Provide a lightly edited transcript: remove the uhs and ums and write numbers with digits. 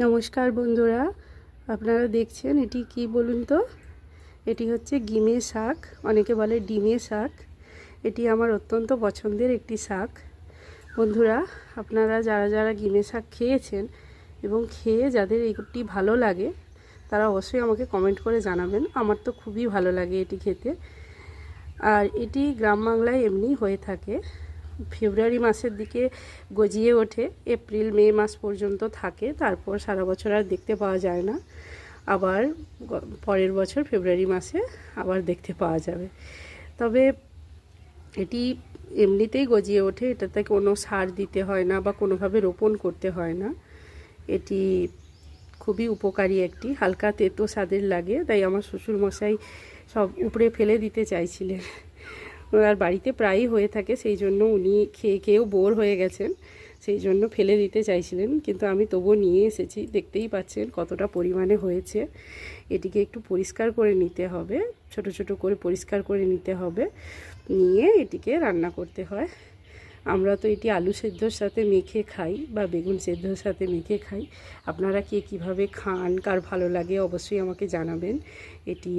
নমস্কার বন্ধুরা, আপনারা দেখছেন এটি কি বলুন তো? এটি হচ্ছে গিমে শাক, অনেকে বলে ডিমে শাক। এটি আমার অত্যন্ত পছন্দের একটি শাক। বন্ধুরা, আপনারা যারা যারা গিমে শাক খেয়েছেন এবং খেয়ে যাদের এটি ভালো লাগে তারা অবশ্যই আমাকে কমেন্ট করে জানাবেন। আমার তো খুবই ভালো লাগে এটি খেতে। আর এটি গ্রাম বাংলায় এমনি হয়ে থাকে, ফেব্রুয়ারি মাসের দিকে গজিয়ে ওঠে, এপ্রিল মে মাস পর্যন্ত থাকে, তারপর সারা বছর আর দেখতে পাওয়া যায় না। আবার পরের বছর ফেব্রুয়ারি মাসে আবার দেখতে পাওয়া যাবে। তবে এটি এমনিতেই গজিয়ে ওঠে, এটাতে কোনো সার দিতে হয় না বা কোনোভাবে রোপণ করতে হয় না। এটি খুবই উপকারী, একটি হালকা তেতো স্বাদের লাগে, তাই আমার শ্বশুরমশাই সব উপড়ে ফেলে দিতে চাইছিলেন। আর বাড়িতে প্রায়ই হয়ে থাকে, সেই জন্য উনি খেয়ে খেয়েও বোর হয়ে গেছেন, সেই জন্য ফেলে দিতে চাইছিলেন, কিন্তু আমি তবুও নিয়ে এসেছি। দেখতেই পাচ্ছেন কতটা পরিমাণে হয়েছে। এটিকে একটু পরিষ্কার করে নিতে হবে, ছোট ছোট করে পরিষ্কার করে নিতে হবে, নিয়ে এটিকে রান্না করতে হয়। আমরা তো এটি আলু সেদ্ধর সাথে মেখে খাই বা বেগুন সেদ্ধর সাথে মেখে খাই। আপনারা কে কীভাবে খান, কার ভালো লাগে অবশ্যই আমাকে জানাবেন। এটি